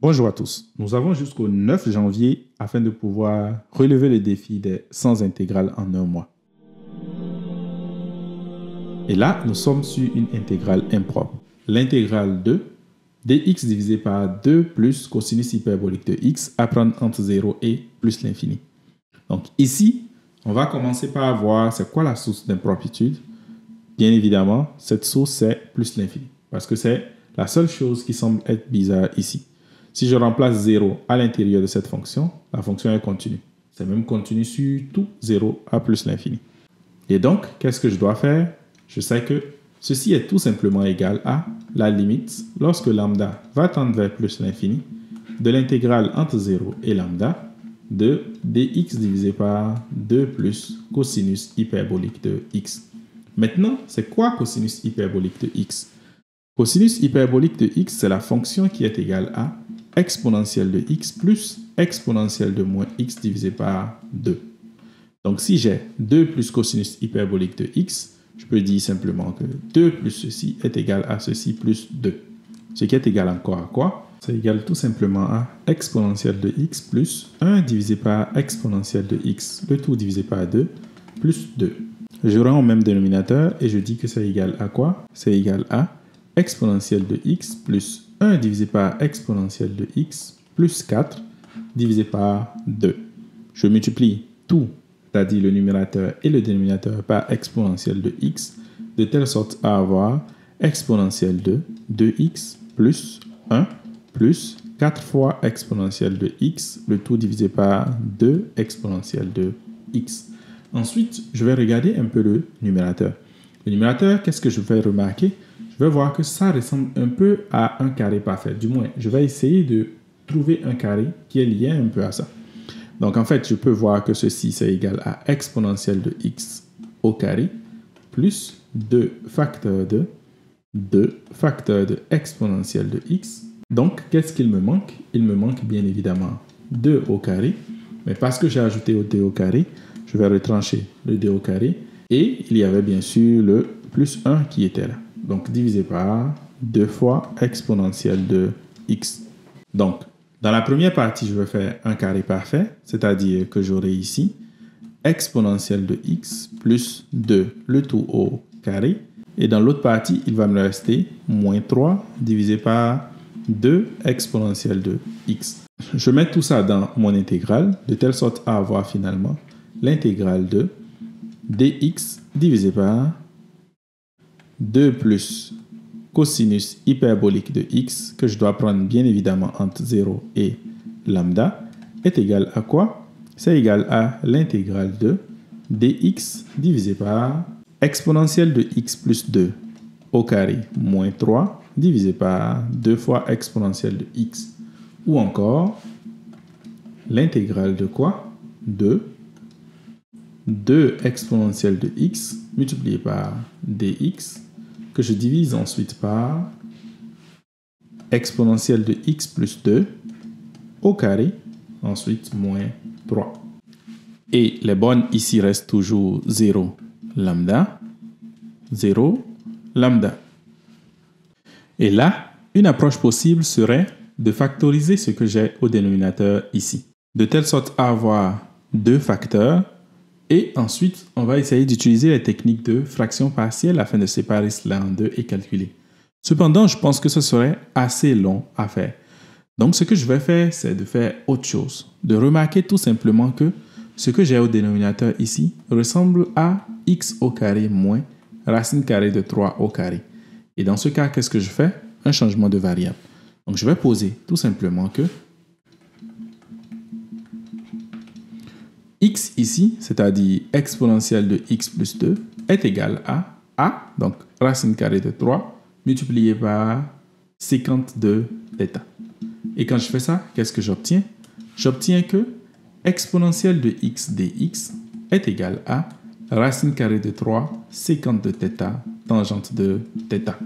Bonjour à tous. Nous avons jusqu'au 9 janvier afin de pouvoir relever le défi des 100 intégrales en un mois. Et là, nous sommes sur une intégrale impropre. L'intégrale de dx divisé par 2 plus cosinus hyperbolique de x à prendre entre 0 et plus l'infini. Donc ici, on va commencer par voir c'est quoi la source d'impropritude. Bien évidemment, cette source c'est plus l'infini parce que c'est la seule chose qui semble être bizarre ici. Si je remplace 0 à l'intérieur de cette fonction, la fonction est continue. C'est même continu sur tout 0 à plus l'infini. Et donc, qu'est-ce que je dois faire? Je sais que ceci est tout simplement égal à la limite, lorsque lambda va tendre vers plus l'infini, de l'intégrale entre 0 et lambda de dx divisé par 2 plus cosinus hyperbolique de x. Maintenant, c'est quoi cosinus hyperbolique de x? Cosinus hyperbolique de x, c'est la fonction qui est égale à exponentielle de x plus exponentielle de moins x divisé par 2. Donc, si j'ai 2 plus cosinus hyperbolique de x, je peux dire simplement que 2 plus ceci est égal à ceci plus 2. Ce qui est égal encore à quoi? C'est égal tout simplement à exponentielle de x plus 1 divisé par exponentielle de x, le tout divisé par 2, plus 2. Je rends au même dénominateur et je dis que c'est égal à quoi? C'est égal à exponentielle de x plus 1 divisé par exponentielle de x plus 4 divisé par 2. Je multiplie tout, c'est-à-dire le numérateur et le dénominateur, par exponentielle de x, de telle sorte à avoir exponentielle de 2x plus 1 plus 4 fois exponentielle de x, le tout divisé par 2 exponentielle de x. Ensuite, je vais regarder un peu le numérateur. Le numérateur, qu'est-ce que je vais remarquer? Je vais voir que ça ressemble un peu à un carré parfait. Du moins, je vais essayer de trouver un carré qui est lié un peu à ça. Donc, en fait, je peux voir que ceci, c'est égal à exponentielle de x au carré plus 2 facteur de 2 facteur de exponentielle de x. Donc, qu'est-ce qu'il me manque? Il me manque bien évidemment 2 au carré. Mais parce que j'ai ajouté au 2 au carré, je vais retrancher le 2 au carré. Et il y avait bien sûr le plus 1 qui était là. Donc, divisé par 2 fois exponentielle de x. Donc, dans la première partie, je vais faire un carré parfait, c'est-à-dire que j'aurai ici exponentielle de x plus 2, le tout au carré. Et dans l'autre partie, il va me rester moins 3 divisé par 2 exponentielle de x. Je mets tout ça dans mon intégrale, de telle sorte à avoir finalement l'intégrale de dx divisé par 2 plus cosinus hyperbolique de x, que je dois prendre bien évidemment entre 0 et lambda, est égal à quoi? C'est égal à l'intégrale de dx divisé par exponentielle de x plus 2 au carré moins 3 divisé par 2 fois exponentielle de x. Ou encore l'intégrale de quoi? De 2 exponentielle de x multiplié par dx, que je divise ensuite par exponentielle de x plus 2 au carré, ensuite moins 3. Et les bornes ici restent toujours 0 lambda, 0 lambda. Et là, une approche possible serait de factoriser ce que j'ai au dénominateur ici, de telle sorte à avoir 2 facteurs. Et ensuite, on va essayer d'utiliser les techniques de fraction partielle afin de séparer cela en deux et calculer. Cependant, je pense que ce serait assez long à faire. Donc, ce que je vais faire, c'est de faire autre chose. De remarquer tout simplement que ce que j'ai au dénominateur ici ressemble à x au carré moins racine carrée de 3 au carré. Et dans ce cas, qu'est-ce que je fais? Un changement de variable. Donc, je vais poser tout simplement que x ici, c'est-à-dire exponentielle de x plus 2, est égal à a, donc racine carrée de 3, multiplié par sécante de θ. Et quand je fais ça, qu'est-ce que j'obtiens? J'obtiens que exponentielle de x dx est égal à racine carrée de 3 sécante de θ tangente de θ.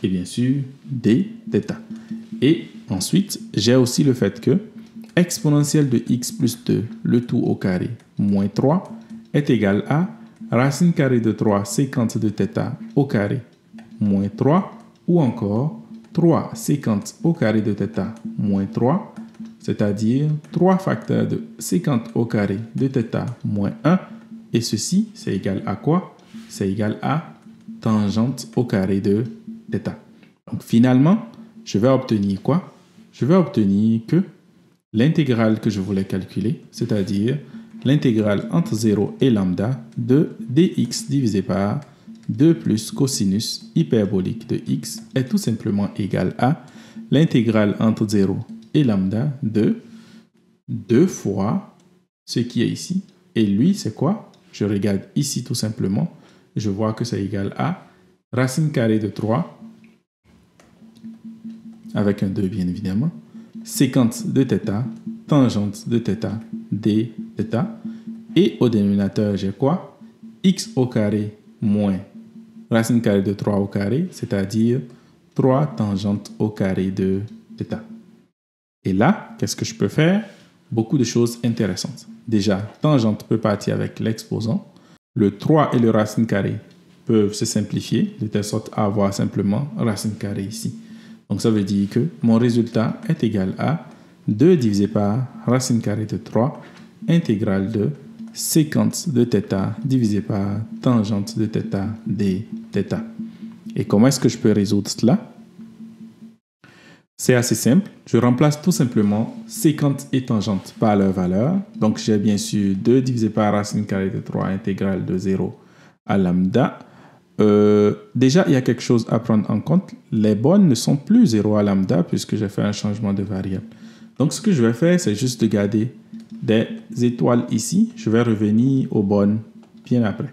Et bien sûr, dθ. Et ensuite, j'ai aussi le fait que exponentielle de x plus 2, le tout au carré, moins 3, est égal à racine carrée de 3 sécante de θ au carré, moins 3, ou encore 3 séquentes au carré de θ moins 3, c'est-à-dire 3 facteurs de séquente au carré de θ moins 1. Et ceci, c'est égal à quoi? C'est égal à tangente au carré de θ. Donc finalement, je vais obtenir quoi? Je vais obtenir que l'intégrale que je voulais calculer, c'est-à-dire l'intégrale entre 0 et lambda de dx divisé par 2 plus cosinus hyperbolique de x est tout simplement égal à l'intégrale entre 0 et lambda de 2 fois ce qui est ici. Et lui, c'est quoi? Je regarde ici tout simplement. Je vois que c'est égal à racine carrée de 3, avec un 2 bien évidemment, séquente de θ, tangente de θ, dθ. Et au dénominateur, j'ai quoi? X au carré moins racine carrée de 3 au carré, c'est-à-dire 3 tangentes au carré de θ. Et là, qu'est-ce que je peux faire? Beaucoup de choses intéressantes. Déjà, tangente peut partir avec l'exposant. Le 3 et le racine carrée peuvent se simplifier de telle sorte à avoir simplement racine carrée ici. Donc ça veut dire que mon résultat est égal à 2 divisé par racine carrée de 3 intégrale de séquente de θ divisé par tangente de θ dθ. Et comment est-ce que je peux résoudre cela? C'est assez simple. Je remplace tout simplement séquente et tangente par leur valeur. Donc j'ai bien sûr 2 divisé par racine carrée de 3 intégrale de 0 à lambda. Déjà, il y a quelque chose à prendre en compte. Les bornes ne sont plus 0 à lambda puisque j'ai fait un changement de variable. Donc, ce que je vais faire, c'est juste de garder des étoiles ici. Je vais revenir aux bornes bien après.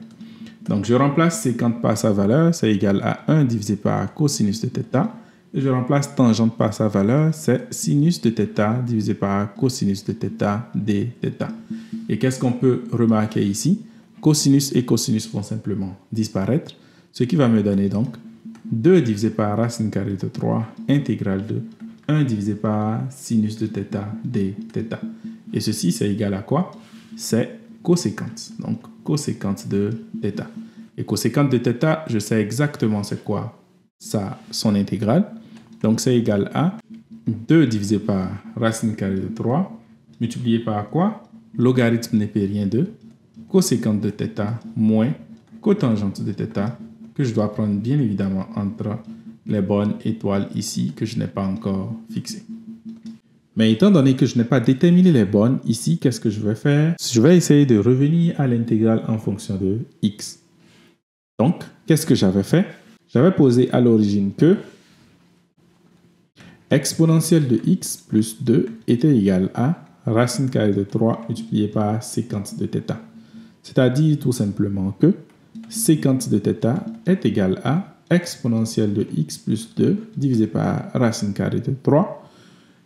Donc, je remplace séquente par sa valeur, c'est égal à 1 divisé par cosinus de θ. Et je remplace tangente par sa valeur, c'est sinus de θ divisé par cosinus de θ dθ. Et qu'est-ce qu'on peut remarquer ici? Cosinus et cosinus vont simplement disparaître, ce qui va me donner donc 2 divisé par racine carrée de 3 intégrale de 1 divisé par sinus de θ dθ. Et ceci, c'est égal à quoi? C'est coséquente. Donc, coséquente de θ. Et coséquente de θ, je sais exactement c'est quoi son intégrale. Donc, c'est égal à 2 divisé par racine carrée de 3 multiplié par quoi? Logarithme népérien de coséquente de θ moins cotangente de θ, que je dois prendre bien évidemment entre les bornes étoiles ici que je n'ai pas encore fixées. Mais étant donné que je n'ai pas déterminé les bornes ici, qu'est-ce que je vais faire? Je vais essayer de revenir à l'intégrale en fonction de x. Donc, qu'est-ce que j'avais fait? J'avais posé à l'origine que exponentielle de x plus 2 était égal à racine carrée de 3 multiplié par séquente de θ. C'est-à-dire tout simplement que séquente de θ est égal à exponentielle de x plus 2 divisé par racine carrée de 3,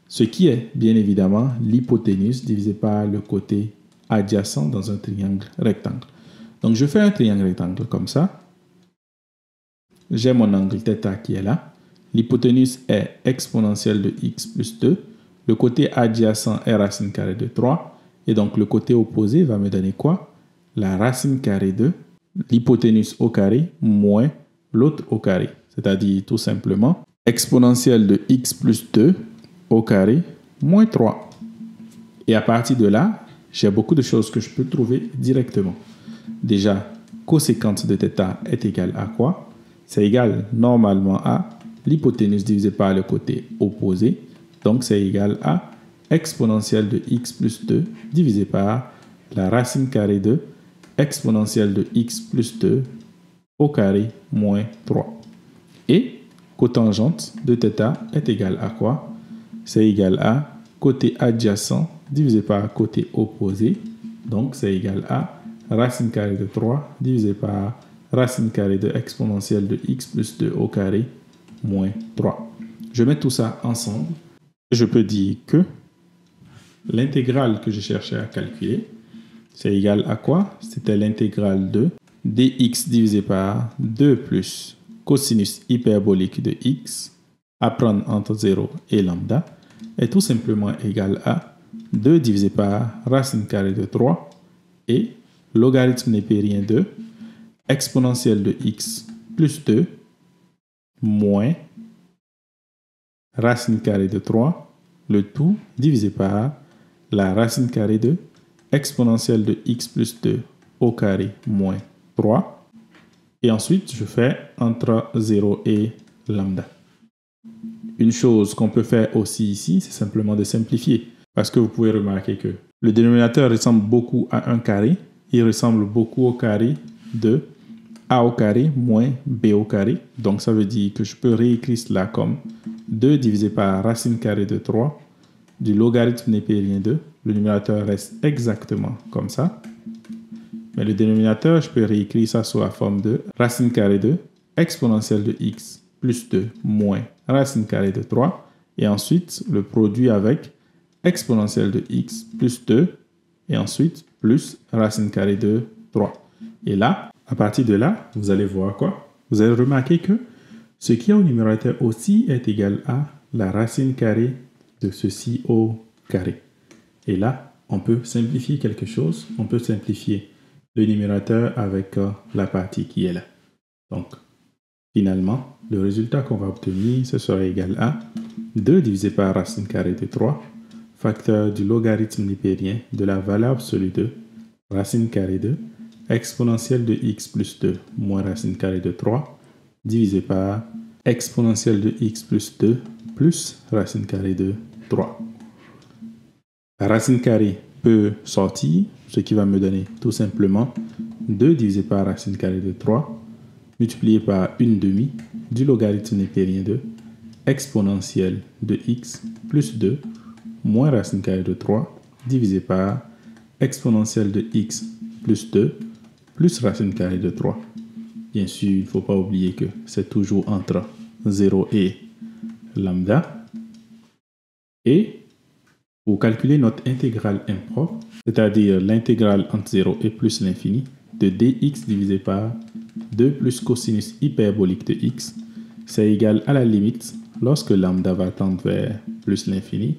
ce qui est bien évidemment l'hypoténuse divisé par le côté adjacent dans un triangle rectangle. Donc je fais un triangle rectangle comme ça. J'ai mon angle θ qui est là. L'hypoténuse est exponentielle de x plus 2. Le côté adjacent est racine carrée de 3. Et donc le côté opposé va me donner quoi? La racine carrée de l'hypoténuse au carré moins l'autre au carré. C'est-à-dire tout simplement exponentielle de x plus 2 au carré moins 3. Et à partir de là, j'ai beaucoup de choses que je peux trouver directement. Déjà, coséquente de θ est égal à quoi? C'est égal normalement à l'hypoténuse divisé par le côté opposé. Donc, c'est égal à exponentielle de x plus 2 divisé par la racine carrée de exponentielle de x plus 2 au carré moins 3. Et cotangente de θ est égal à quoi? C'est égal à côté adjacent divisé par côté opposé. Donc, c'est égal à racine carrée de 3 divisé par racine carrée de exponentielle de x plus 2 au carré moins 3. Je mets tout ça ensemble. Je peux dire que l'intégrale que je cherchais à calculer, c'est égal à quoi? C'était l'intégrale de dx divisé par 2 plus cosinus hyperbolique de x à prendre entre 0 et lambda est tout simplement égal à 2 divisé par racine carrée de 3 et logarithme népérien de exponentielle de x plus 2 moins racine carrée de 3, le tout divisé par la racine carrée de exponentielle de x plus 2 au carré moins 3. Et ensuite, je fais entre 0 et lambda. Une chose qu'on peut faire aussi ici, c'est simplement de simplifier. Parce que vous pouvez remarquer que le dénominateur ressemble beaucoup à un carré. Il ressemble beaucoup au carré de a au carré moins b au carré. Donc, ça veut dire que je peux réécrire cela comme 2 divisé par racine carrée de 3 du logarithme népérien de. Le numérateur reste exactement comme ça. Mais le dénominateur, je peux réécrire ça sous la forme de racine carrée de exponentielle de x plus 2 moins racine carrée de 3. Et ensuite, le produit avec exponentielle de x plus 2. Et ensuite, plus racine carrée de 3. Et là, à partir de là, vous allez voir quoi? Vous allez remarquer que ce qui est au numérateur aussi est égal à la racine carrée de ceci au carré. Et là, on peut simplifier quelque chose. On peut simplifier le numérateur avec la partie qui est là. Donc, finalement, le résultat qu'on va obtenir, ce sera égal à 2 divisé par racine carrée de 3, facteur du logarithme népérien de la valeur absolue de racine carrée de exponentielle de x plus 2 moins racine carrée de 3, divisé par exponentielle de x plus 2 plus racine carrée de 3. La racine carrée peut sortir, ce qui va me donner tout simplement 2 divisé par racine carrée de 3 multiplié par 1/2 du logarithme népérien de exponentielle de x plus 2 moins racine carrée de 3 divisé par exponentielle de x plus 2 plus racine carrée de 3. Bien sûr, il ne faut pas oublier que c'est toujours entre 0 et lambda. Et pour calculer notre intégrale impropre, c'est-à-dire l'intégrale entre 0 et plus l'infini, de dx divisé par 2 plus cosinus hyperbolique de x, c'est égal à la limite, lorsque lambda va tendre vers plus l'infini,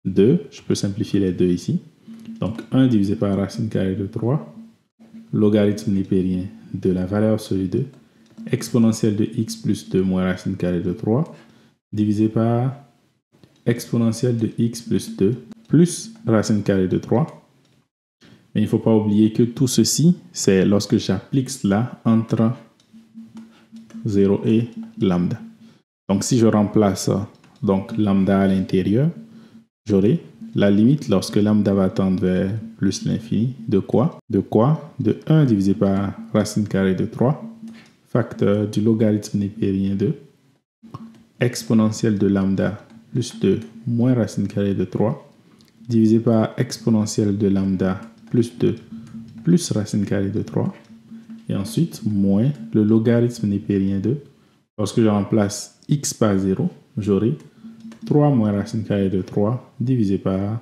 2, je peux simplifier les deux ici, donc 1 divisé par racine carrée de 3, logarithme népérien de la valeur absolue de exponentielle de x plus 2 moins racine carrée de 3, divisé par exponentielle de x plus 2 plus racine carrée de 3. Mais il ne faut pas oublier que tout ceci, c'est lorsque j'applique cela entre 0 et lambda. Donc, si je remplace donc lambda à l'intérieur, j'aurai la limite lorsque lambda va tendre vers plus l'infini. De quoi? De 1 divisé par racine carrée de 3, facteur du logarithme népérien de exponentielle de lambda plus 2 moins racine carrée de 3, divisé par exponentielle de lambda plus 2 plus racine carrée de 3. Et ensuite, moins le logarithme népérien de, lorsque je remplace x par 0, j'aurai 3 moins racine carrée de 3 divisé par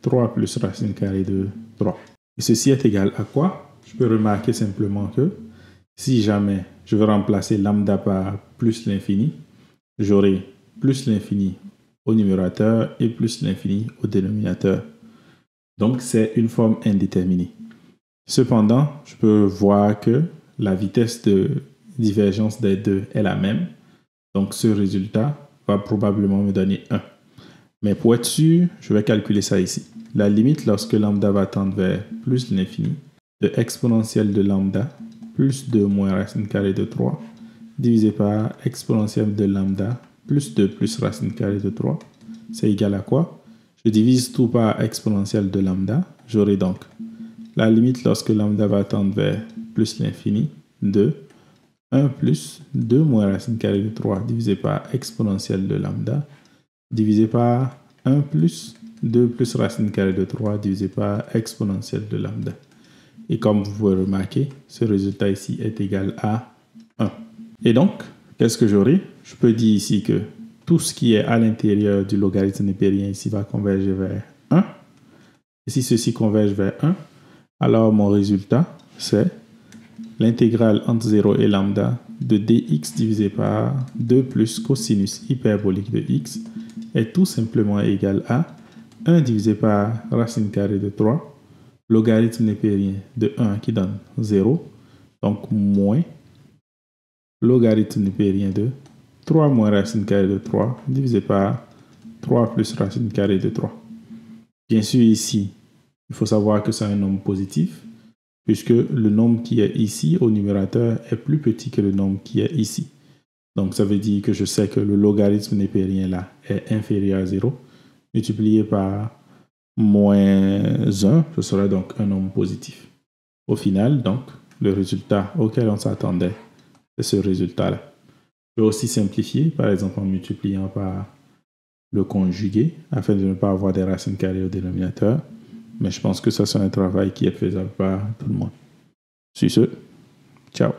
3 plus racine carrée de 3. Et ceci est égal à quoi? Je peux remarquer simplement que si jamais je veux remplacer lambda par plus l'infini, j'aurai plus l'infini au numérateur et plus l'infini au dénominateur. Donc, c'est une forme indéterminée. Cependant, je peux voir que la vitesse de divergence des deux est la même. Donc, ce résultat va probablement me donner 1. Mais pour être sûr, je vais calculer ça ici. La limite lorsque lambda va tendre vers plus l'infini de exponentielle de lambda plus 2 moins racine carrée de 3 divisé par exponentielle de lambda plus 2 plus racine carrée de 3, c'est égal à quoi? Je divise tout par exponentielle de lambda. J'aurai donc la limite lorsque lambda va tendre vers plus l'infini de 1 plus 2 moins racine carrée de 3 divisé par exponentielle de lambda divisé par 1 plus 2 plus racine carrée de 3 divisé par exponentielle de lambda. Et comme vous pouvez remarquer, ce résultat ici est égal à 1. Et donc, qu'est-ce que j'aurai? Je peux dire ici que tout ce qui est à l'intérieur du logarithme népérien ici va converger vers 1. Et si ceci converge vers 1, alors mon résultat, c'est l'intégrale entre 0 et lambda de dx divisé par 2 plus cosinus hyperbolique de x est tout simplement égal à 1 divisé par racine carrée de 3, logarithme népérien de 1 qui donne 0, donc moins logarithme népérien de 3 moins racine carrée de 3 divisé par 3 plus racine carrée de 3. Bien sûr, ici, il faut savoir que c'est un nombre positif, puisque le nombre qui est ici au numérateur est plus petit que le nombre qui est ici. Donc, ça veut dire que je sais que le logarithme népérien là est inférieur à 0. Multiplié par moins 1, ce serait donc un nombre positif. Au final, donc, le résultat auquel on s'attendait, c'est ce résultat-là. Je peux aussi simplifier, par exemple en multipliant par le conjugué, afin de ne pas avoir des racines carrées au dénominateur. Mais je pense que ça, c'est un travail qui est faisable par tout le monde. Sur ce, ciao.